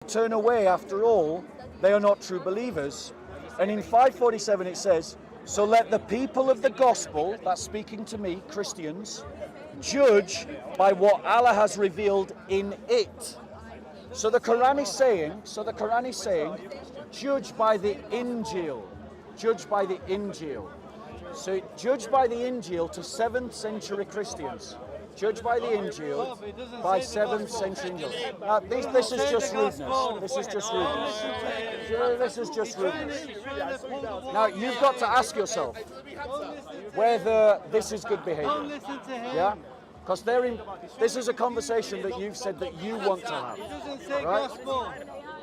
turn away after all, they are not true believers. And in 547 it says, so let the people of the gospel, that's speaking to me, Christians, judge by what Allah has revealed in it. So the Quran is saying, judge by the Injil. Judge by the Injil. So judge by the Injil to 7th century Christians. Judge by the Injil by 7th century Injil. Now, this is just rudeness. This is just rudeness. This is just rudeness. Now, you've got to ask yourself whether this is good behavior. Yeah? Because this is a conversation that you've said that you want to have. Right?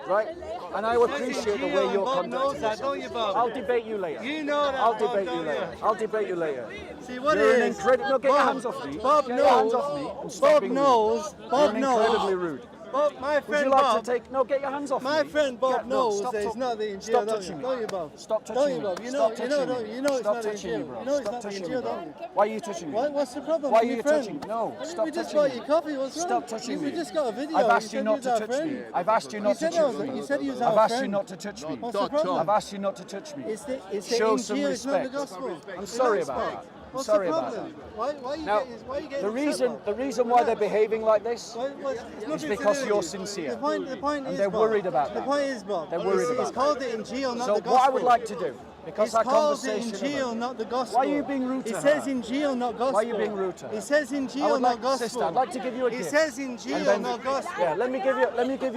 Right? And I appreciate the way you're conducting yourself. I'll debate you later. You know that. I'll debate you later. I'll debate you later. See what You're it an is? incredible. No, get your hands off me. Bob Get your hands off me. And stop Bob being knows. rude. Bob You're knows. incredibly rude. Bob, my Would friend you like Bob. to take? No, get your hands off My me. friend Bob knows stop that it's talk- not the Injil. Stop touching me. Don't you, Bob? Stop touching Don't me. you, Bob? You Stop know, touching me. you know it's Stop not the touching me, Injil. bro. You know it's Stop not the touching me, Injil, bro. don't you? Why are you touching me? What's the problem? Why are with you your friend? touching me? No, stop We just touching bought me. you coffee. What's wrong? Stop touching me. We just got a video. I've asked you said not was to our touch friend. me. I've asked you not to said touch no, me. you said he was I've our asked you friend. not to touch me. What's the problem? I've asked you not to touch me. It's the Show some Injil, it's not the respect. gospel. I'm sorry about that. I'm What's sorry the about problem? that. Why are you Now, getting the reason why they're behaving like this it's is because you're sincere. The point And is, they're Bob, worried about The that. point is, Bob, They're worried about it's called the Injil, not So the gospel. what I would like to do, because It's our called the conversation... Injil, not the gospel. Why are you being rude to It her? says Injil, not gospel. Why are you being rude to her? It says I Injil, would like, not gospel. sister, I'd like to give you a It gift. says And Injil, then- not gospel. Yeah, let me give you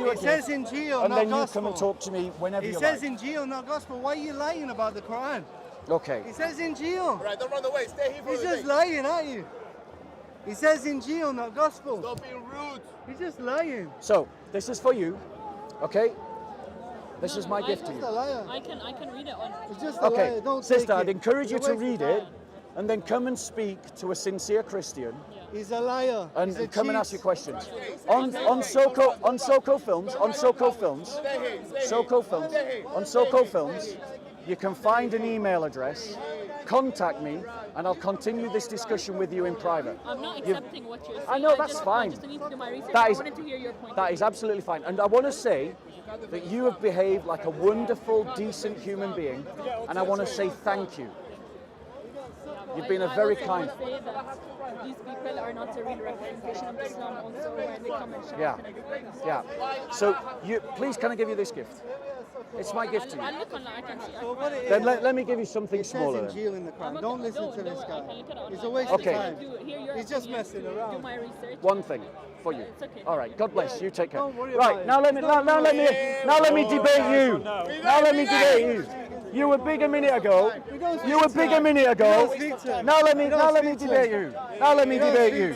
a It gift. says Injil, And not then you gospel. come and talk to me whenever It you says like. Injil, not gospel. Why are you lying about the Quran? Okay. It says Injil. Right, don't run away. Stay here for He's a just day. lying, aren't you? He says Injil, not gospel. Stop being rude. He's just lying. So, this is for you, okay? This is my gift to He's a you. liar. I can read it on. He's just a Okay, liar. Don't sister, take I'd it. encourage you It's a to waste of read it time. and then come and speak to a sincere Christian He's a liar. and He's a come and cheat. ask you questions. On Soko Films, on Soko Films, you can find an email address, contact me, and I'll continue this discussion with you in private. I'm not You- accepting what you're saying. I know, that's just, fine. I just need to do my research. That I is- wanted to hear your point. That is absolutely fine. And I want to say that you have behaved like a wonderful, decent human being, and I want to say thank you. You've been a very kind... I say that these people are not a real representation of Islam also when they come and shout Yeah, and everything. yeah. So, please, can I give you this gift? It's my gift to you. I'll look online. I can see. So what it Then is, let me give you something it says smaller. then. Injil in the Quran. Don't listen to this I guy. can look it up It's a online. waste Okay. of time. Hear your He's just opinion, messing Do around. my research. One thing for you. It's okay. All right. God bless you. Take care. Don't worry about Right it. now, let me debate you. Now let me debate you. You were big a minute ago. You were big a minute ago. Now let me debate you. Now let me debate you.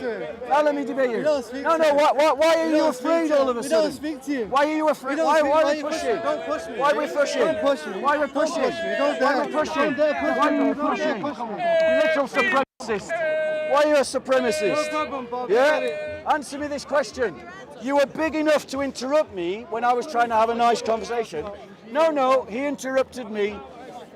Now let me debate you. No, why are you afraid all of a We don't sudden? speak to him. Why are you afraid? don't Why speak- are why we you pushing? Don't push me. Why are we pushing? Don't push me. Why are we pushing? Don't push me. Don't Why are dare. we pushing? Don't dare push Why me. are we Don't pushing? dare push me. You little supremacist. Why are you a supremacist? No problem, Bob. I get Yeah? it. Answer me this question. You were big enough to interrupt me when I was trying to have a nice conversation. No, he interrupted me.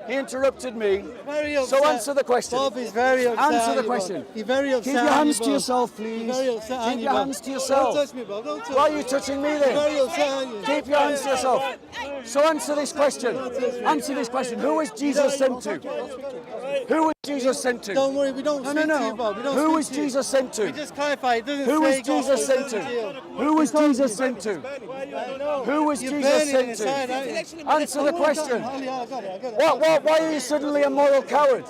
He interrupted me. Very So upset. answer the question. Bob is very upset. Answer aren't the you, question. Bob? He's very upset. Keep your aren't hands you, to Bob? yourself, He's please. very upset. aren't Keep you, your Bob? hands to yourself. Don't touch me, Bob. Don't touch Why are me. you touching me He's then? very upset. aren't you? Keep your hands to yourself. So answer this question. Answer this question. Who was Jesus sent to? Who was Jesus sent to? Don't worry, we don't No, speak no, to you, Bob. We don't no. Who speak was to you. Jesus sent We to? just clarify. It doesn't Who say was Jesus gospel, sent it says to? Injil. Who was Jesus sent to? Who was You're Jesus burning sent inside, to? aren't you? Answer the question. I got it. Why are you suddenly a moral coward?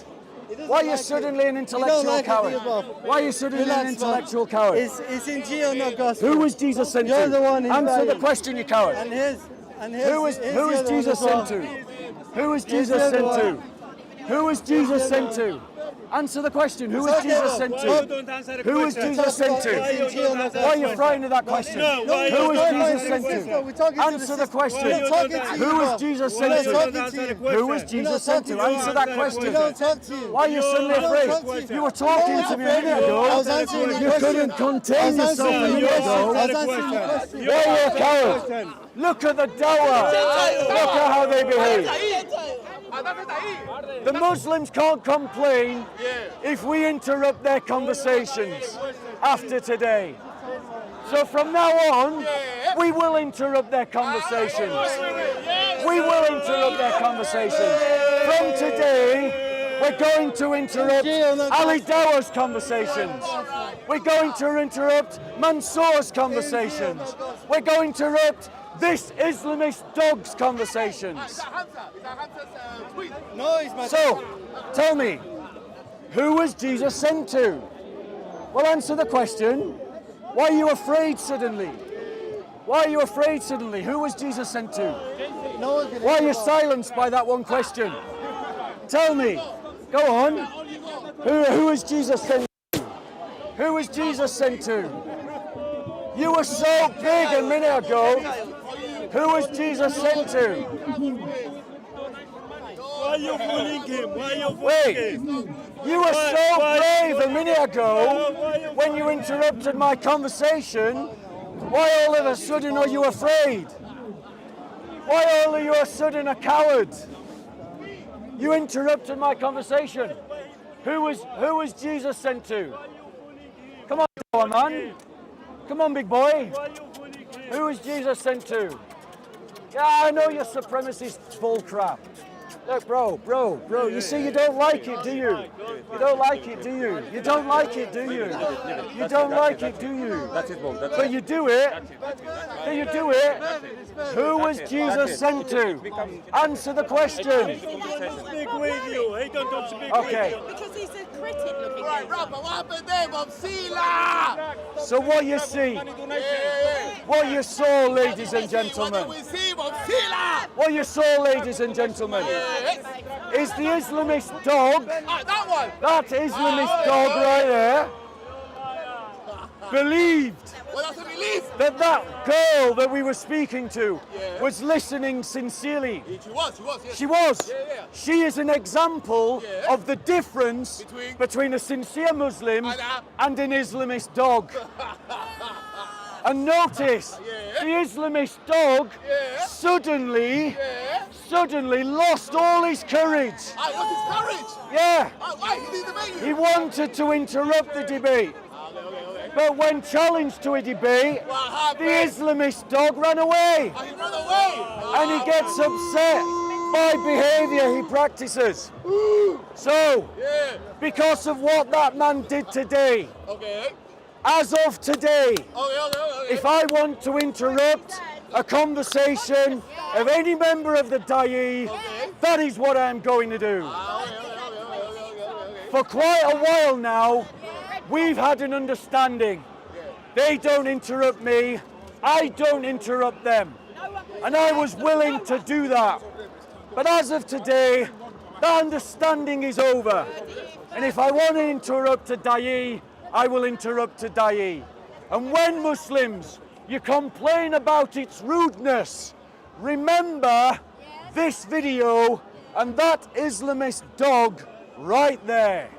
Why are you suddenly an intellectual like it, coward? do you, Bob? Why are you suddenly an Relax, Bob. intellectual coward? It's Injil, not gospel. Who was Jesus sent You're to? the one Answer the invited. question, you coward. And his. Who was Jesus sent to? Who was Jesus the sent other to? Who was Jesus sent to? Answer the question. Who was Jesus sent to? Who was Jesus sent to? Why are you frightened of that question? Who was Jesus sent to? Answer the question. Who was Jesus sent to? Who was Jesus sent to? Answer that We question. don't talk to you. Why are you suddenly afraid? You were talking to me a minute I ago. was answering your You question. couldn't contain yourself a minute ago. I was answering your question. Why are you a coward? Look at the dawah. Look at how they behave. The Muslims can't complain if we interrupt their conversations after today. So from now on, We will interrupt their conversations. We will interrupt their conversations. From today, we're going to interrupt Ali Dawa's conversations. We're going to interrupt Mansour's conversations. We're going to interrupt this Islamist dog's conversations. No, it's my. So, tell me, who was Jesus sent to? Well, answer the question. Why are you afraid suddenly? Why are you afraid suddenly? Who was Jesus sent to? No one's gonna. Why are you silenced by that one question? Tell me. Go on. Who was Jesus sent to? Who was Jesus sent to? You were so big a minute ago. Who was Jesus sent to? Why are you fooling him? Why are you fooling Wait. him? You were so brave a minute ago when you interrupted my conversation. Why all of a sudden are you afraid? Why all of you a sudden a coward? You interrupted my conversation. Who was Jesus sent to? Come on, man. Come on, big boy. Who was Jesus sent to? Yeah, I know you're supremacist bull crap. Look, bro, you see you don't like it, do you? You don't like it, do you? You don't like it, do you? You don't like it, do you? That's it, Bob. That's But you do it. Do you do it? Who was Jesus sent to? Answer the question. Speak with you. He don't speak Okay. Because he's a critic looking Right, at Robert, what happened there, Bob Sila? So what you see, what you saw, ladies and What gentlemen, do we see, Bob Sila? what you saw, ladies and gentlemen, is the Islamist dog, Ah, that one. that Islamist dog right there, believed Well, that's a relief. that girl that we were speaking to was listening sincerely. She was, yes. She was. Yeah. She is an example of the difference between a sincere Muslim and an Islamist dog. And notice, the Islamist dog suddenly lost all his courage. Ah, what's his courage? Yeah, Ah, why? He did the debate. he wanted to interrupt the debate. But when challenged to a debate, What happened? the Islamist dog ran away. Ah, he ran away. And he gets upset by behavior he practices. So, Yeah. because of what that man did today, Okay. as of today, Okay. if I want to interrupt a conversation of any member of the Da'i, that is what I'm going to do. For quite a while now, we've had an understanding. They don't interrupt me, I don't interrupt them. And I was willing to do that. But as of today, the understanding is over. And if I want to interrupt a Da'i, I will interrupt a Da'i. And when Muslims, you complain about its rudeness, remember this video and that Islamist dog right there.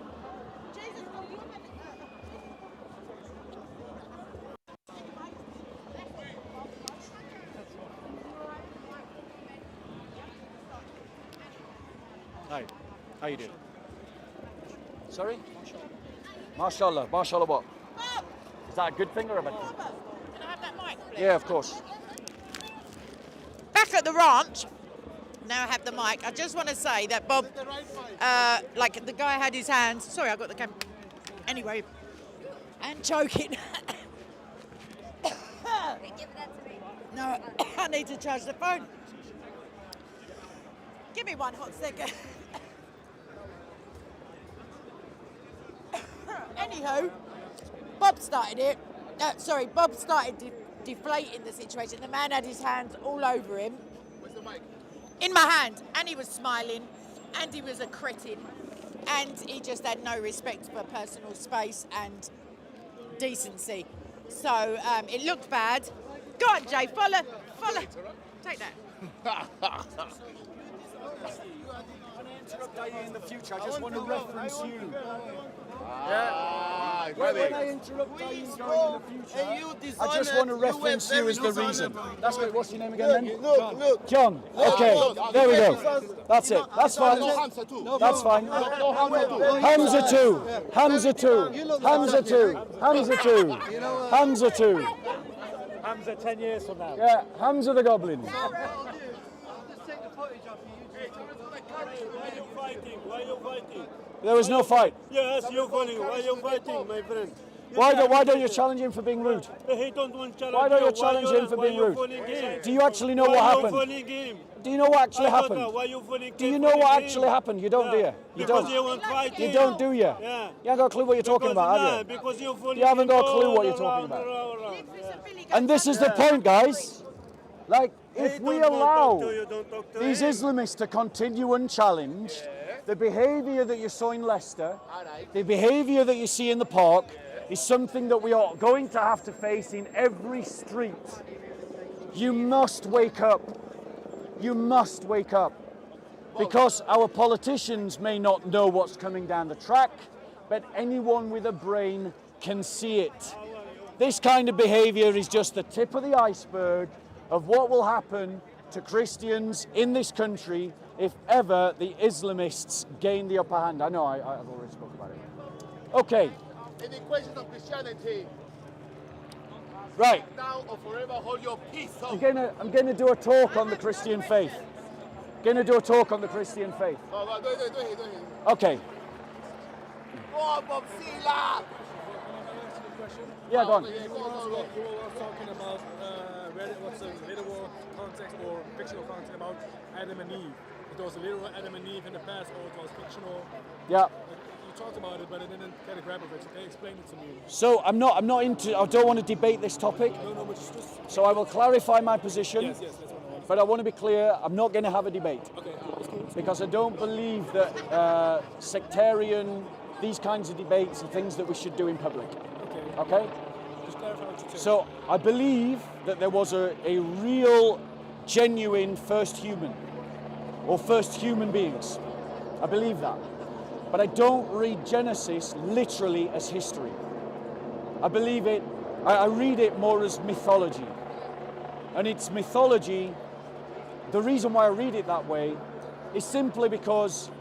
Hi, how you doing? Sorry? Mashallah, mashallah what? Is that a good thing or a bad thing? Can I have that mic, please? Yeah, of course. Back at the ranch, now I have the mic. I just want to say that Bob, like the guy had his hands. Sorry, I got the camera. Anyway, and choking. No, I need to charge the phone. Give me one hot second. Anywho, Bob started it. Bob started deflating the situation. The man had his hands all over him. Where's the mic? In my hand, and he was smiling, and he was a cretin, and he just had no respect for personal space and decency. So it looked bad. Go on, Jay, follow. Take that. In the future, I just want to reference you. Ah, When ready. I interrupt Da'i going in the future, I just want to reference you as the reason. That's great. What's your name again then? Look. John. Okay, there we go. That's it. That's fine. No Hamza too. That's fine. No Hamza too. Hamza two. Hamza two. Hamza two. Hamza two. Hamza two. Hamza 10 years from now. Yeah, Hamza the Goblin. I'll just take the footage off you. Why are you fighting? Why are you fighting? There was no fight. Yes, you're fighting. Why are you fighting, my friend? Why don't you challenge him for being rude? He don't want challenge. Why don't you challenge him for being rude? Do you actually know what happened? Do you know what actually happened? Why you phoning Do you know what actually happened? You don't, do you? You Because don't. you want fighting. You don't, do you? Yeah. You haven't got a clue what you're talking about, have you? Because you're phoning You haven't got a clue what you're around, talking about. around. And this is the point, guys. Like, if Hey, we don't allow talk to you, don't talk to these him. Islamists to continue unchallenged, the behaviour that you saw in Leicester, the behaviour that you see in the park, is something that we are going to have to face in every street. You must wake up. You must wake up. Because our politicians may not know what's coming down the track, but anyone with a brain can see it. This kind of behaviour is just the tip of the iceberg of what will happen to Christians in this country if ever the Islamists gain the upper hand. I know I've already spoken about it. Okay. Any questions on Christianity? Right. Now or forever hold your peace. I'm gonna do a talk on the Christian faith. Gonna do a talk on the Christian faith. Go ahead. Okay. Go on, Bob Sila. Yeah, go on. Go. You were talking about what's a literal context or fictional context about Adam and Eve. If there was a literal Adam and Eve in the past, or it was fictional. Yeah. You talked about it, but I didn't get a grab of it. So can you explain it to me? So I'm not into. I don't want to debate this topic. No, but just So I will clarify my position. yes, that's what I want. But I want to be clear. I'm not going to have a debate Okay, that's cool. because I don't believe that sectarian, these kinds of debates are things that we should do in public. Okay, Okay. just clarify what you said. So I believe that there was a real, genuine first human, or first human beings. I believe that. But I don't read Genesis literally as history. I believe it, I read it more as mythology. And it's mythology, the reason why I read it that way is simply because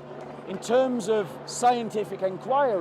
in terms of scientific inquiry,